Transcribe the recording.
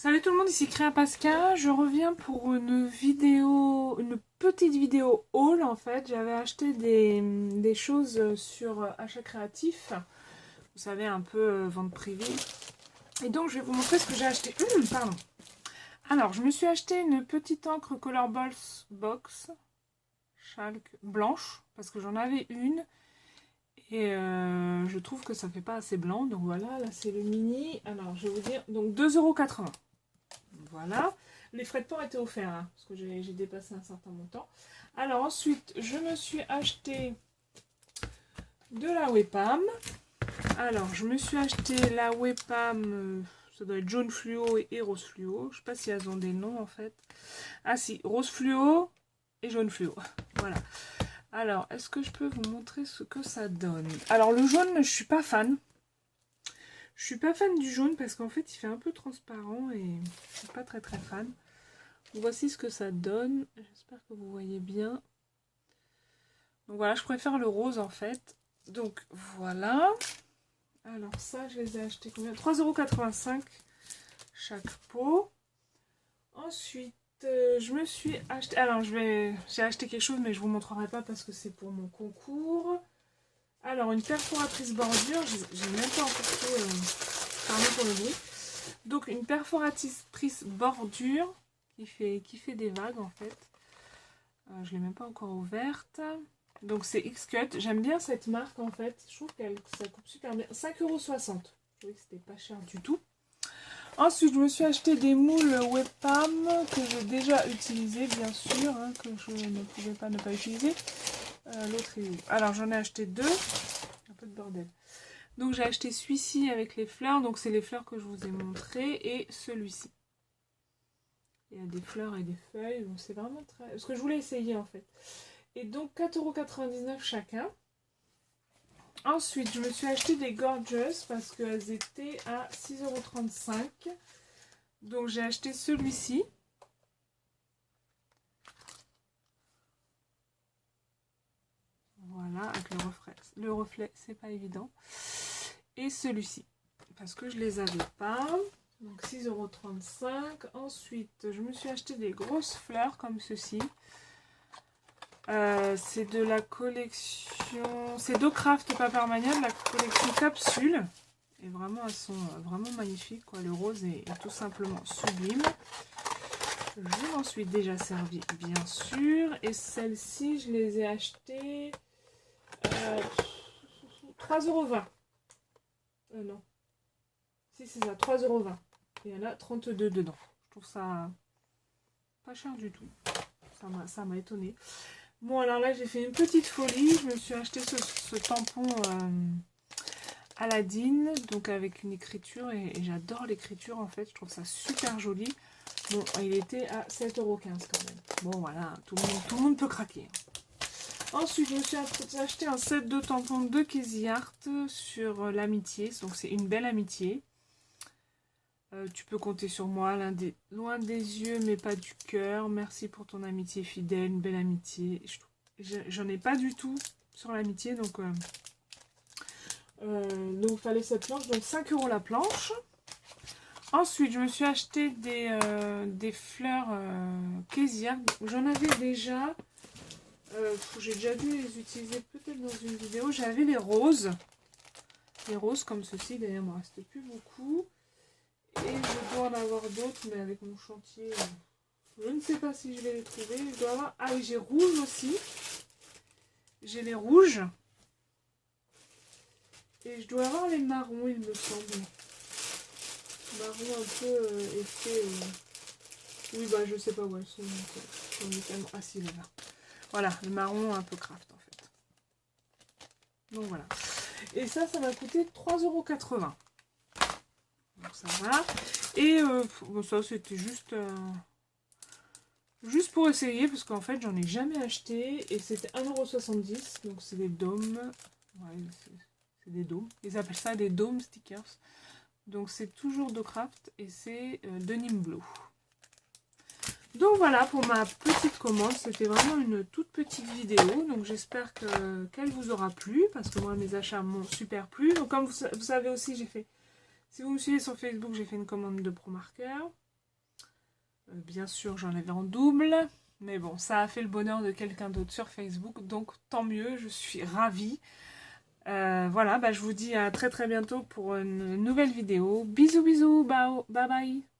Salut tout le monde, ici Créa Pascal. Je reviens pour une vidéo, une petite vidéo haul en fait. J'avais acheté des choses sur achat créatif. Vous savez, un peu vente privée. Et donc je vais vous montrer ce que j'ai acheté. Pardon. Alors, je me suis acheté une petite encre Color Box Chalk blanche parce que j'en avais une. Et je trouve que ça fait pas assez blanc. Donc voilà, là c'est le mini. Alors, je vais vous dire, donc 2,80 €. Voilà, les frais de port étaient offerts, hein, parce que j'ai dépassé un certain montant. Alors ensuite, je me suis acheté de la Webam. Alors, je me suis acheté la Webam, ça doit être jaune fluo et rose fluo. Je sais pas si elles ont des noms en fait. Ah si, rose fluo et jaune fluo. Voilà. Alors, est-ce que je peux vous montrer ce que ça donne? Alors, le jaune, je suis pas fan. Je suis pas fan du jaune parce qu'en fait il fait un peu transparent et je suis pas très fan. Voici ce que ça donne. J'espère que vous voyez bien. Donc voilà, je préfère le rose en fait. Donc voilà. Alors ça, je les ai achetés combien? 3,85 € chaque pot. Ensuite, je me suis acheté... Alors j'ai acheté quelque chose mais je vous montrerai pas parce que c'est pour mon concours. Alors, une perforatrice bordure, j'ai même pas encore fait, pardon pour le bruit. Donc, une perforatrice bordure qui fait des vagues en fait. Je l'ai même pas encore ouverte. Donc, c'est X-Cut. J'aime bien cette marque en fait. Je trouve que ça coupe super bien. 5,60 €. Je trouvais que c'était pas cher du tout. Ensuite, je me suis acheté des moules Webam que j'ai déjà utilisés, bien sûr, hein, que je ne pouvais pas ne pas utiliser. L'autre est où? Alors j'en ai acheté deux. Un peu de bordel. Donc j'ai acheté celui-ci avec les fleurs. Donc c'est les fleurs que je vous ai montrées. Et celui-ci. Il y a des fleurs et des feuilles. Donc c'est vraiment très... Ce que je voulais essayer en fait. Et donc 4,99 € chacun. Ensuite je me suis acheté des Gorgeous parce qu'elles étaient à 6,35 €. Donc j'ai acheté celui-ci. Voilà, avec le reflet. Le reflet, c'est pas évident. Et celui-ci, parce que je les avais pas. Donc 6,35 €. Ensuite, je me suis acheté des grosses fleurs comme ceci. C'est de la collection... C'est d'Ocraft Papermania, de la collection Capsule. Et vraiment, elles sont vraiment magnifiques, quoi. Le rose est tout simplement sublime. Je m'en suis déjà servi, bien sûr. Et celles-ci, je les ai achetées... 3,20 €. Non. Si, c'est ça, 3,20 €. Et il y en a 32 dedans. Je trouve ça pas cher du tout. Ça m'a étonné. Bon, alors là, j'ai fait une petite folie. Je me suis acheté ce tampon Aladdin, donc avec une écriture. Et j'adore l'écriture, en fait. Je trouve ça super joli. Bon, il était à 7,15 € quand même. Bon, voilà, tout le monde peut craquer. Ensuite, je me suis acheté un set de tampons de Casey Art sur l'amitié. Donc, c'est une belle amitié. Tu peux compter sur moi, loin des yeux mais pas du cœur. Merci pour ton amitié fidèle, une belle amitié. J'en ai pas du tout sur l'amitié, donc fallait cette planche. Donc 5 € la planche. Ensuite, je me suis acheté des fleurs Casey Art. J'en avais déjà. J'ai déjà dû les utiliser peut-être dans une vidéo. J'avais les roses. Les roses comme ceci. D'ailleurs, il ne me reste plus beaucoup. Et je dois en avoir d'autres, mais avec mon chantier, je ne sais pas si je vais les trouver. Je dois avoir... Ah oui, j'ai rouge aussi. J'ai les rouges. Et je dois avoir les marrons, il me semble. Marron un peu effet... Oui, bah je sais pas où elles sont. Ah si, là. Voilà, le marron un peu craft en fait. Donc voilà. Et ça m'a coûté 3,80 €. Donc ça va. Et bon, ça c'était juste pour essayer parce qu'en fait j'en ai jamais acheté et c'était 1,70 €. Donc c'est des dômes. Ouais, c'est des dômes. Ils appellent ça des dômes stickers. Donc c'est toujours de Craft et c'est de Nimblo. Donc voilà pour ma petite commande. C'était vraiment une toute petite vidéo. Donc j'espère qu'elle vous aura plu parce que moi mes achats m'ont super plu. Donc comme vous savez aussi, j'ai fait... Si vous me suivez sur Facebook, j'ai fait une commande de Pro Marker. Bien sûr, j'en avais en double. Mais bon, ça a fait le bonheur de quelqu'un d'autre sur Facebook. Donc tant mieux, je suis ravie. Voilà, bah, je vous dis à très très bientôt pour une nouvelle vidéo. Bisous bisous, bye bye.